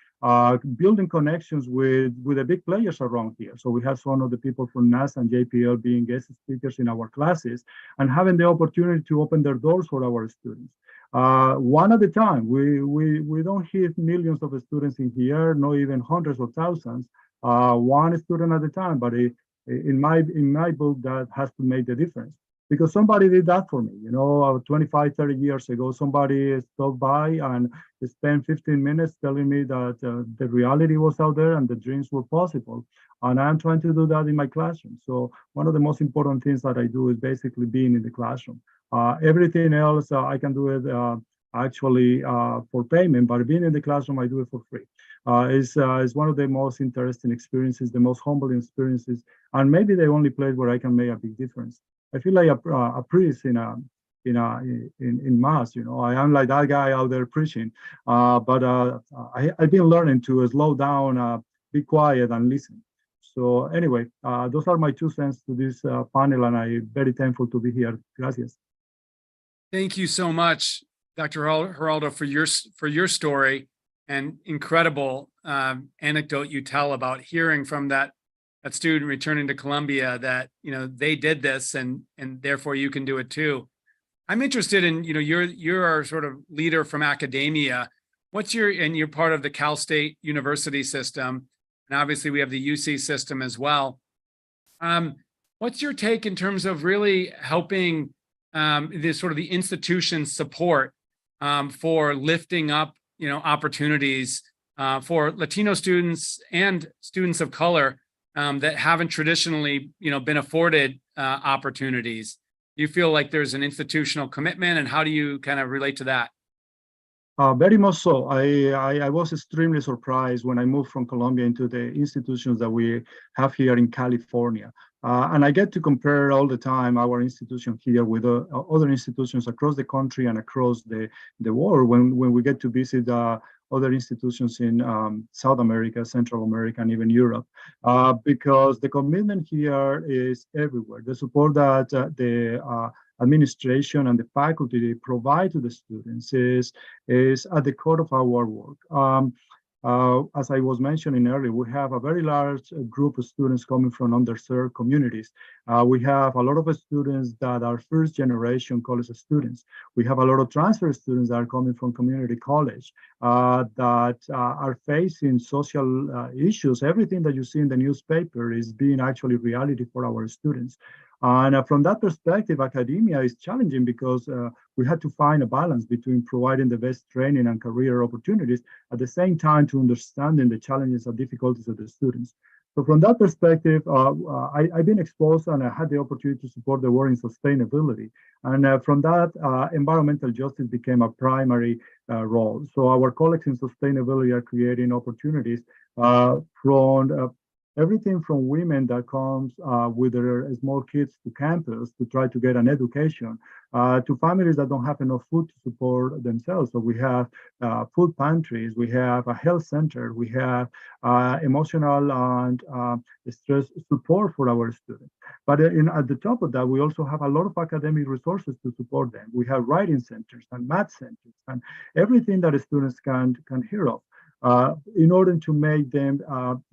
[SPEAKER 6] building connections with the big players around here. So we have some of the people from NASA and JPL being guest speakers in our classes and having the opportunity to open their doors for our students. One at a time. We don't hit millions of students in here, not even hundreds of thousands. One student at a time, but in my book, that has to make the difference. Because somebody did that for me, 25, 30 years ago, somebody stopped by and spent 15 minutes telling me that the reality was out there and the dreams were possible. And I'm trying to do that in my classroom. So one of the most important things that I do is basically being in the classroom. Everything else, I can do it actually for payment, but being in the classroom, I do it for free. It's one of the most interesting experiences, the most humbling experiences, and maybe the only place where I can make a big difference. I feel like a priest in mass. I am like that guy out there preaching, but I've been learning to slow down, be quiet, and listen. So anyway, those are my 2 cents to this panel, and I'm very thankful to be here. Gracias.
[SPEAKER 1] Thank you so much, Dr. Geraldo, for your story and incredible anecdote you tell about hearing from that student returning to Columbia that they did this and therefore you can do it too. I'm interested in you're our sort of leader from academia. You're part of the Cal State University system, and obviously we have the UC system as well. What's your take in terms of really helping this sort of the institution support for lifting up opportunities for Latino students and students of color that haven't traditionally, been afforded opportunities? Do you feel like there's an institutional commitment, and how do you kind of relate to that?
[SPEAKER 6] Very much so. I was extremely surprised when I moved from Colombia into the institutions that we have here in California. And I get to compare all the time our institution here with other institutions across the country and across the world when we get to visit other institutions in South America, Central America, and even Europe, because the commitment here is everywhere. The support that the administration and the faculty provide to the students is at the core of our work. As I was mentioning earlier, we have a very large group of students coming from underserved communities. We have a lot of students that are first generation college students. We have a lot of transfer students that are coming from community college that are facing social issues. Everything that you see in the newspaper is being actually reality for our students. And from that perspective, academia is challenging because we had to find a balance between providing the best training and career opportunities at the same time to understanding the challenges and difficulties of the students. So from that perspective, I've been exposed and I had the opportunity to support the work in sustainability. And from that, environmental justice became a primary role. So our colleagues in sustainability are creating opportunities from everything from women that comes with their small kids to campus to try to get an education, to families that don't have enough food to support themselves. So we have food pantries, we have a health center, we have emotional and stress support for our students. But at the top of that, we also have a lot of academic resources to support them. We have writing centers and math centers and everything that the students can hear of. In order to make them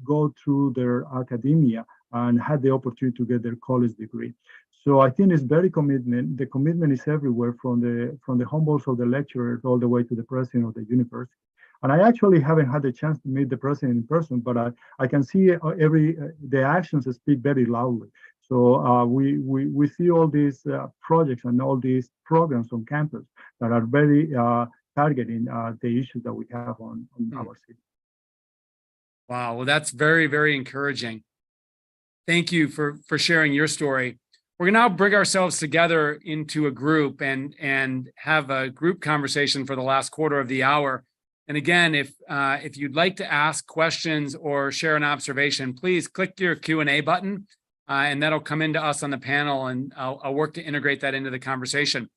[SPEAKER 6] go through their academia and have the opportunity to get their college degree. So I think it's very commitment. The commitment is everywhere from the humbles of the lecturers all the way to the president of the university. And I actually haven't had the chance to meet the president in person, but I can see the actions speak very loudly. So we see all these projects and all these programs on campus that are very targeting the issues that we have on our city.
[SPEAKER 1] Wow, well, that's very, very encouraging. Thank you for sharing your story. We're gonna now bring ourselves together into a group and have a group conversation for the last quarter of the hour. And again, if you'd like to ask questions or share an observation, please click your Q&A button and that'll come into us on the panel, and I'll work to integrate that into the conversation.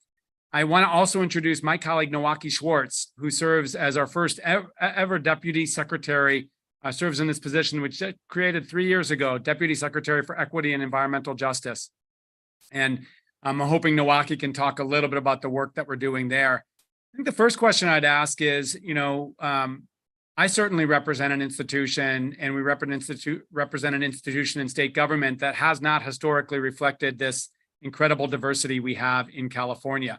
[SPEAKER 1] I want to also introduce my colleague, Nowaki Schwartz, who serves as our first ever Deputy Secretary, serves in this position, which created 3 years ago, Deputy Secretary for Equity and Environmental Justice. And I'm hoping Nowaki can talk a little bit about the work that we're doing there. I think the first question I'd ask is, I certainly represent an institution, and we represent an institution in state government that has not historically reflected this incredible diversity we have in California.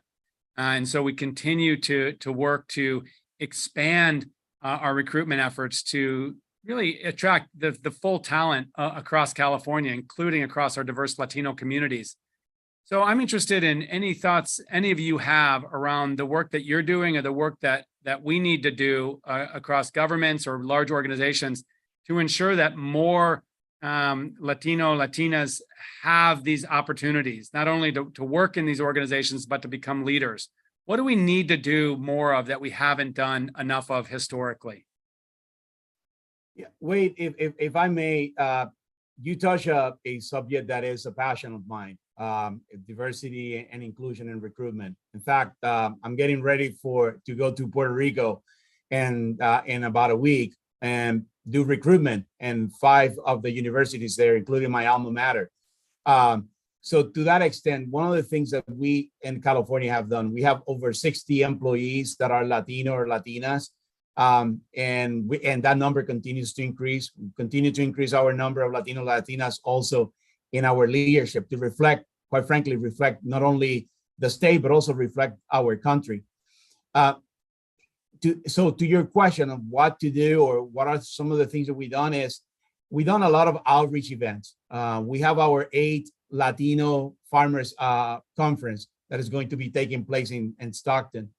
[SPEAKER 1] And so we continue to work to expand our recruitment efforts to really attract the full talent across California, including across our diverse Latino communities. So I'm interested in any thoughts any of you have around the work that you're doing or the work that we need to do across governments or large organizations to ensure that more Latino, Latinas have these opportunities, not only to work in these organizations, but to become leaders. What do we need to do more of that we haven't done enough of historically?
[SPEAKER 3] Yeah, Wade, if I may, you touch a subject that is a passion of mine, diversity and inclusion and recruitment. In fact, I'm getting ready to go to Puerto Rico and in about a week and do recruitment in 5 of the universities there, including my alma mater. So to that extent, one of the things that we in California have done, we have over 60 employees that are Latino or Latinas. And that number continues to increase. We continue to increase our number of Latino, Latinas also in our leadership to reflect, quite frankly, reflect not only the state, but also reflect our country. So to your question of what to do or what are some of the things that we've done is we've done a lot of outreach events. We have our 8th Latino Farmers Conference that is going to be taking place in Stockton.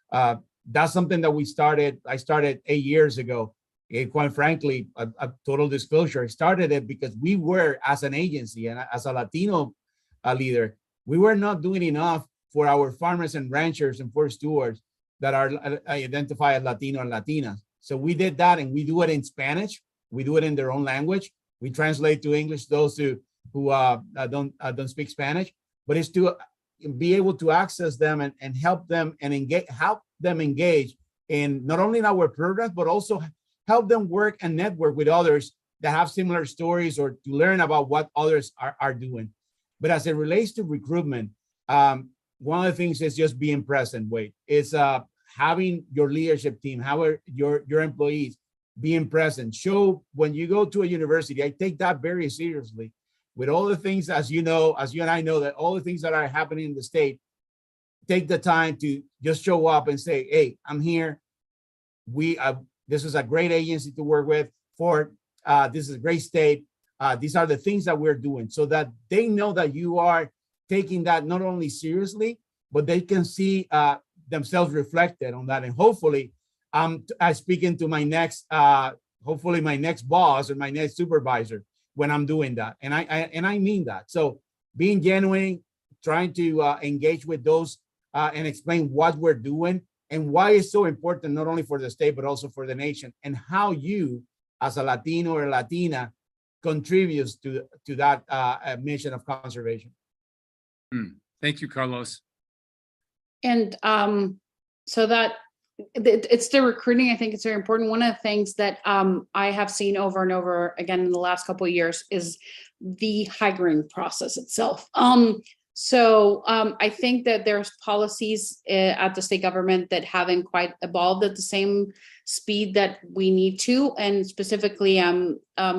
[SPEAKER 3] That's something that I started 8 years ago. Quite frankly, a total disclosure, I started it because we were, as an agency and as a Latino leader, we were not doing enough for our farmers and ranchers and forest stewards that are identified as Latino and Latinas. So we did that, and we do it in Spanish. We do it in their own language. We translate to English those who don't speak Spanish, but it's to be able to access them and help them and engage in not only in our programs, but also help them work and network with others that have similar stories, or to learn about what others are doing. But as it relates to recruitment, one of the things is just being present. It's having your leadership team, your employees being present. Show when you go to a university, I take that very seriously. With all the things, as you and I know, that all the things that are happening in the state, take the time to just show up and say, hey, I'm here. This is a great agency to work with. This is a great state. These are the things that we're doing, so that they know that you are taking that not only seriously, but they can see themselves reflected on that. And hopefully, I'm speaking to my next boss or my next supervisor when I'm doing that. And I mean that. So being genuine, trying to engage with those and explain what we're doing and why it's so important, not only for the state, but also for the nation, and how you as a Latino or Latina contributes to that mission of conservation.
[SPEAKER 1] Thank you, Carlos.
[SPEAKER 4] And so that it's the recruiting. I think it's very important. One of the things that I have seen over and over again in the last couple of years is the hiring process itself. So I think that there's policies at the state government that haven't quite evolved at the same speed that we need to. And specifically,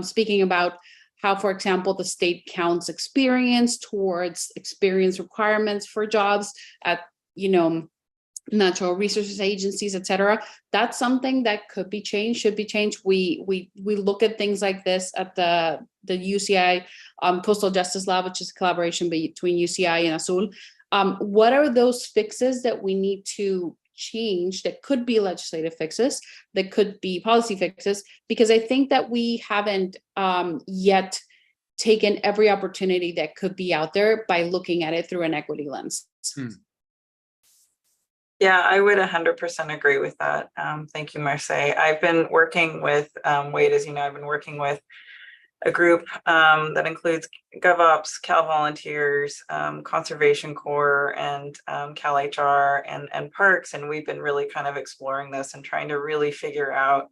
[SPEAKER 4] speaking about how, for example, the state counts experience towards experience requirements for jobs at, natural resources agencies, et cetera. That's something that could be changed, should be changed. We look at things like this at the UCI Coastal Justice Lab, which is a collaboration between UCI and Azul. What are those fixes that we need to change that could be legislative fixes, that could be policy fixes? Because I think that we haven't yet taken every opportunity that could be out there by looking at it through an equity lens.
[SPEAKER 7] Yeah, I would 100% agree with that. Thank you, Marce. I've been working with, Wade, as you know, I've been working with a group that includes GovOps, Cal Volunteers, Conservation Corps, and Cal HR and Parks. And we've been really kind of exploring this and trying to really figure out,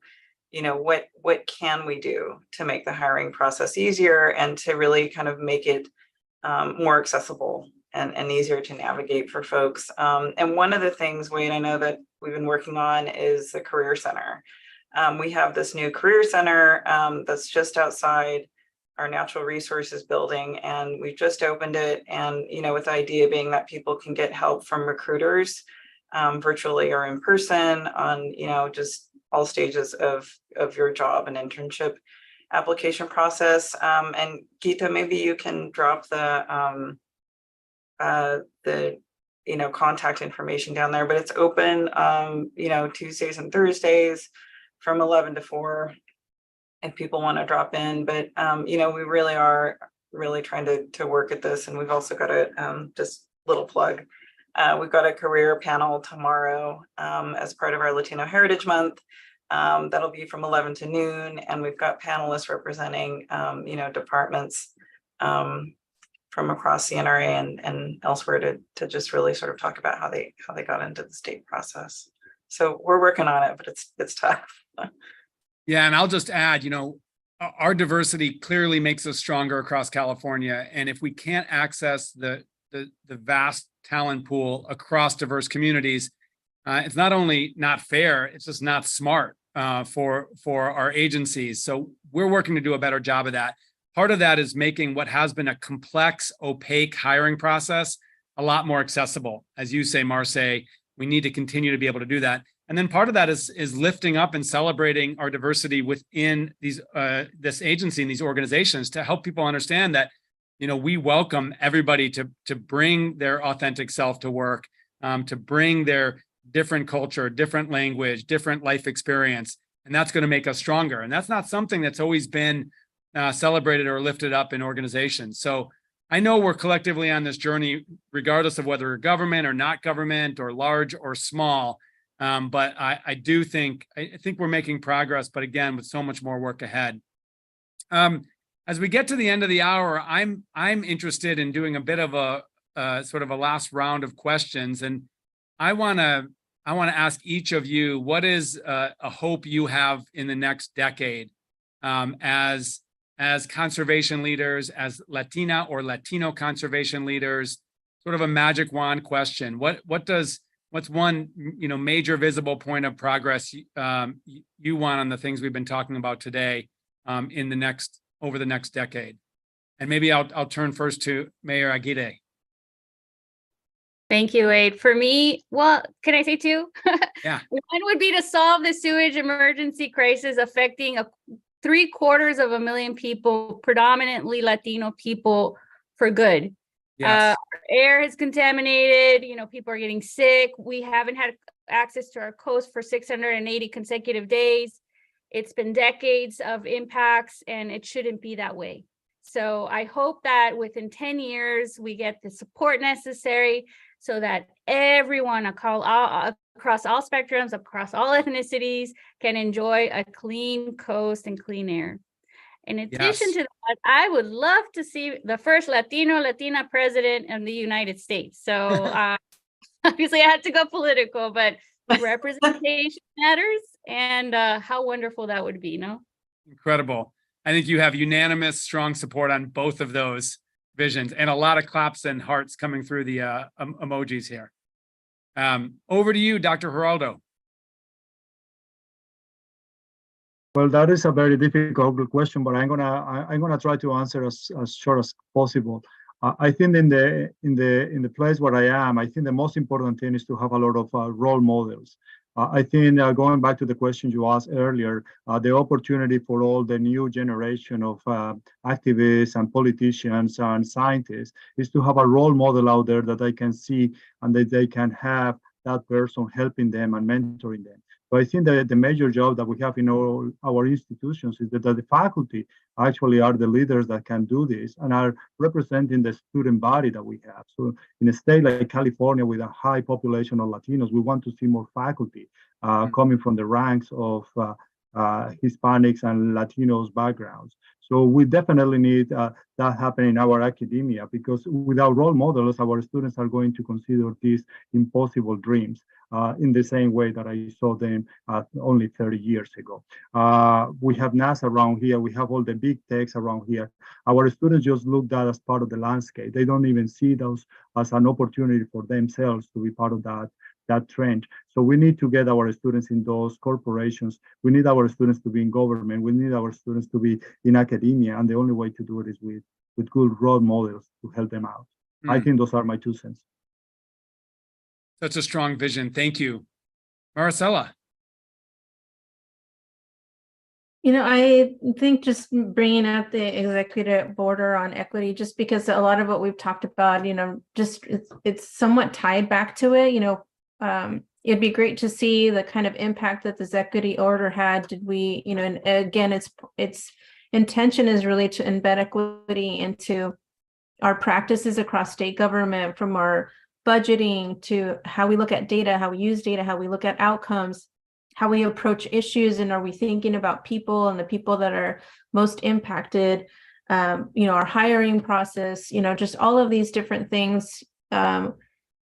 [SPEAKER 7] what can we do to make the hiring process easier and to really kind of make it more accessible and easier to navigate for folks. And one of the things, Wade, I know that we've been working on is the Career Center. We have this new Career Center that's just outside our natural resources building, and we've just opened it. And, with the idea being that people can get help from recruiters virtually or in person on, just all stages of your job and internship application process. And Geeta, maybe you can drop the contact information down there, but it's open, Tuesdays and Thursdays from 11 to 4 if people want to drop in. But, we really are trying to work at this. And we've also got a just little plug. We've got a career panel tomorrow as part of our Latino Heritage Month. That'll be from 11 to noon. And we've got panelists representing, departments from across the NRA and elsewhere to just really sort of talk about how they got into the state process. So we're working on it, but it's tough.
[SPEAKER 1] Yeah, and I'll just add, our diversity clearly makes us stronger across California. And if we can't access the vast talent pool across diverse communities, it's not only not fair, it's just not smart for our agencies. So we're working to do a better job of that. Part of that is making what has been a complex, opaque hiring process a lot more accessible. As you say, Marce, we need to continue to be able to do that. And then part of that is lifting up and celebrating our diversity within this agency and these organizations to help people understand that, we welcome everybody to bring their authentic self to work, to bring their different culture, different language, different life experience. And that's going to make us stronger. And that's not something that's always been celebrated or lifted up in organizations. So I know we're collectively on this journey, regardless of whether we're government or not government or large or small. But I do think, I think we're making progress, but again, with so much more work ahead. As we get to the end of the hour, I'm interested in doing a bit of a sort of a last round of questions. And I want to ask each of you, what is a hope you have in the next decade as conservation leaders, as Latina or Latino conservation leaders? Sort of a magic wand question. What's one major visible point of progress you want on the things we've been talking about today over the next decade? And maybe I'll turn first to Mayor Aguirre.
[SPEAKER 5] Thank you, Wade. For me, well, can I say two?
[SPEAKER 1] Yeah.
[SPEAKER 5] One would be to solve the sewage emergency crisis affecting 750,000 people, predominantly Latino people, for good.
[SPEAKER 1] Yes.
[SPEAKER 5] Our air is contaminated, people are getting sick. We haven't had access to our coast for 680 consecutive days. It's been decades of impacts, and it shouldn't be that way. So I hope that within 10 years, we get the support necessary so that everyone across all spectrums, across all ethnicities, can enjoy a clean coast and clean air. In addition to that, I would love to see the first Latina president in the United States. So obviously I had to go political, but representation matters, and how wonderful that would be, no? Incredible.
[SPEAKER 1] I think you have unanimous, strong support on both of those visions, and a lot of claps and hearts coming through the emojis here. Over to you, Dr. Geraldo.
[SPEAKER 6] Well, that is a very difficult question, but I'm gonna try to answer as short as possible. I think in the place where I am, I think the most important thing is to have a lot of role models. I think going back to the question you asked earlier, the opportunity for all the new generation of activists and politicians and scientists is to have a role model out there that they can see and that they can have that person helping them and mentoring them. So I think that the major job that we have in all our institutions is that the faculty actually are the leaders that can do this and are representing the student body that we have. So in a state like California with a high population of Latinos, we want to see more faculty coming from the ranks of Hispanics and Latinos backgrounds. So we definitely need that happen in our academia, because without role models, our students are going to consider these impossible dreams in the same way that I saw them only 30 years ago. We have NASA around here. We have all the big techs around here. Our students just look at that as part of the landscape. They don't even see those as an opportunity for themselves to be part of that trend. So we need to get our students in those corporations. We need our students to be in government. We need our students to be in academia. And the only way to do it is with good role models to help them out. I think those are my 2 cents.
[SPEAKER 1] Such a strong vision. Thank you. Maricela.
[SPEAKER 2] I think just bringing up the executive order on equity, just because a lot of what we've talked about, just it's somewhat tied back to it. It'd be great to see the kind of impact that the executive order had. Did we, and again, its intention is really to embed equity into our practices across state government, from our budgeting to how we look at data, how we use data, how we look at outcomes, how we approach issues, and are we thinking about people and the people that are most impacted, our hiring process, just all of these different things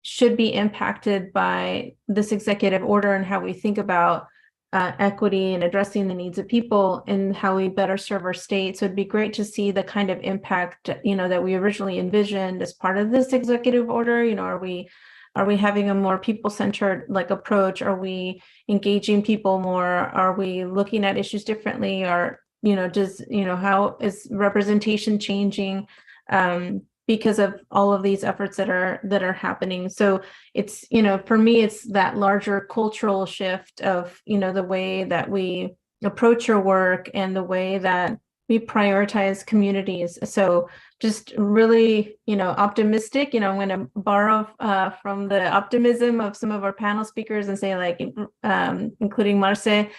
[SPEAKER 2] should be impacted by this executive order, and how we think about equity and addressing the needs of people and how we better serve our state. So it'd be great to see the kind of impact, that we originally envisioned as part of this executive order. Are we having a more people-centered approach? Are we engaging people more? Are we looking at issues differently? Or, how is representation changing because of all of these efforts that are happening? So it's, for me, it's that larger cultural shift of, the way that we approach your work and the way that we prioritize communities. So just really, optimistic. I'm going to borrow from the optimism of some of our panel speakers and say, including Marce,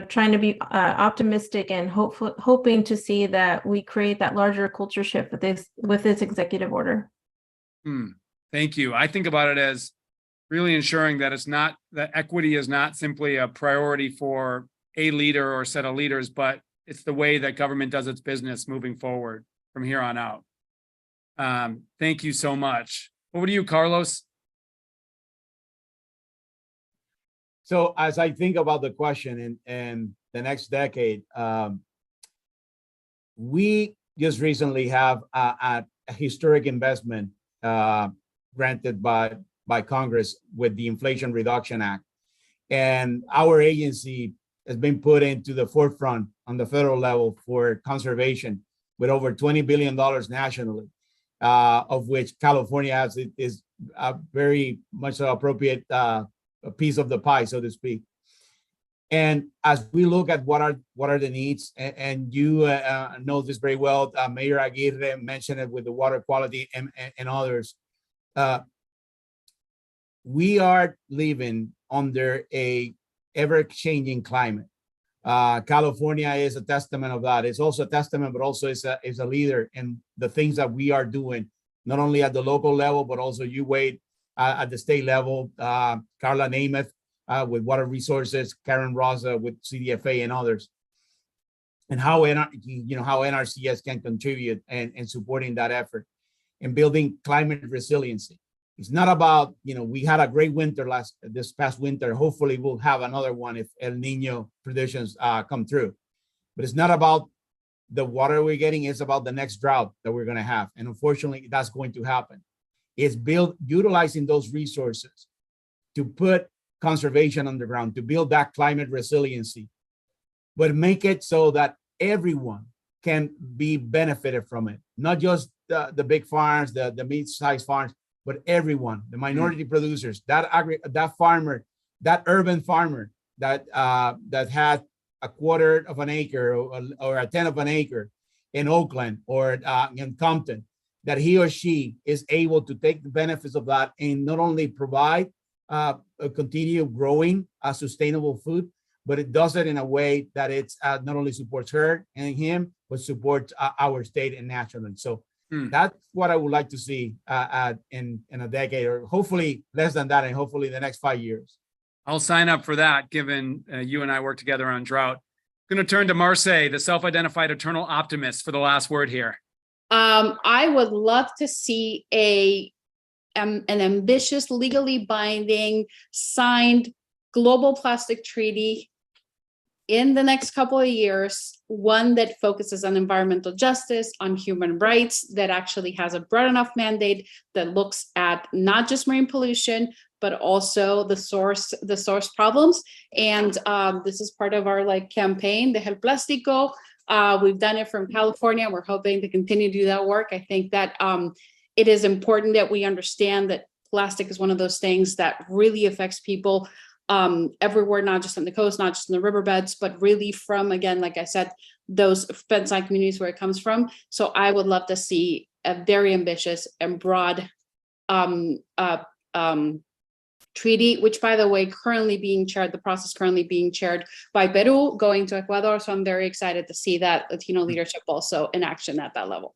[SPEAKER 2] trying to be optimistic and hoping to see that we create that larger culture shift with this executive order.
[SPEAKER 1] Thank you. I think about it as really ensuring that that equity is not simply a priority for a leader or a set of leaders, but it's the way that government does its business moving forward from here on out. Thank you so much. Over to you, Carlos.
[SPEAKER 3] So as I think about the question and the next decade, we just recently have a historic investment granted by Congress with the Inflation Reduction Act. And our agency has been put into the forefront on the federal level for conservation with over $20 billion nationally, of which California is a very much appropriate a piece of the pie, so to speak. And as we look at what are the needs, and you know this very well, Mayor Aguirre mentioned it with the water quality and others. We are living under a ever-changing climate. California is a testament of that. It's also a testament, but also is a leader in the things that we are doing, not only at the local level, but also you, Wade, at the state level, Carla Namath with Water Resources, Karen Rosa with CDFA and others, and how NRCS can contribute and supporting that effort and building climate resiliency. It's not about, we had a great winter this past winter. Hopefully we'll have another one if El Nino predictions come through. But it's not about the water we're getting, it's about the next drought that we're going to have. And unfortunately, that's going to happen. It's utilizing those resources to put conservation underground, to build that climate resiliency, but make it so that everyone can be benefited from it. Not just the big farms, the mid-sized farms, but everyone, the minority producers, that farmer, that urban farmer that had a quarter of an acre or a tenth of an acre in Oakland or in Compton, that he or she is able to take the benefits of that and not only provide continue growing sustainable food, but it does it in a way that it's not only supports her and him, but supports our state and nationally. So that's what I would like to see in a decade, or hopefully less than that, and hopefully the next 5 years.
[SPEAKER 1] I'll sign up for that, given you and I work together on drought. I'm going to turn to Marseille, the self-identified eternal optimist, for the last word here.
[SPEAKER 4] I would love to see an ambitious, legally binding, signed global plastic treaty in the next couple of years, one that focuses on environmental justice, on human rights, that actually has a broad enough mandate that looks at not just marine pollution, but also the source problems. And this is part of our campaign, Deja el Plástico. We've done it from California. We're hoping to continue to do that work. I think that it is important that we understand that plastic is one of those things that really affects people everywhere, not just on the coast, not just in the riverbeds, but really from, again, like I said, those fence-line communities where it comes from. So I would love to see a very ambitious and broad treaty, which, by the way, the process currently being chaired by Peru, going to Ecuador. So I'm very excited to see that Latino leadership also in action at that level.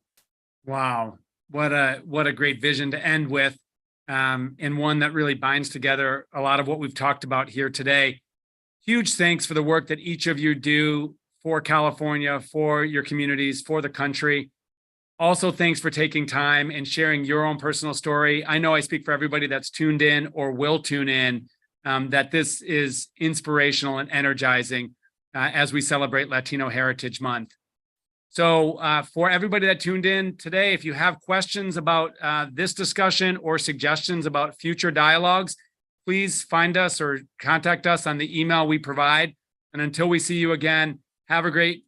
[SPEAKER 1] Wow. What a great vision to end with. And one that really binds together a lot of what we've talked about here today. Huge thanks for the work that each of you do for California, for your communities, for the country. Also, thanks for taking time and sharing your own personal story. I know I speak for everybody that's tuned in or will tune in, that this is inspirational and energizing as we celebrate Latino Heritage Month. So for everybody that tuned in today, if you have questions about this discussion or suggestions about future dialogues, please find us or contact us on the email we provide. And until we see you again, have a great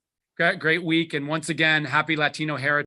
[SPEAKER 1] week. And once again, happy Latino Heritage.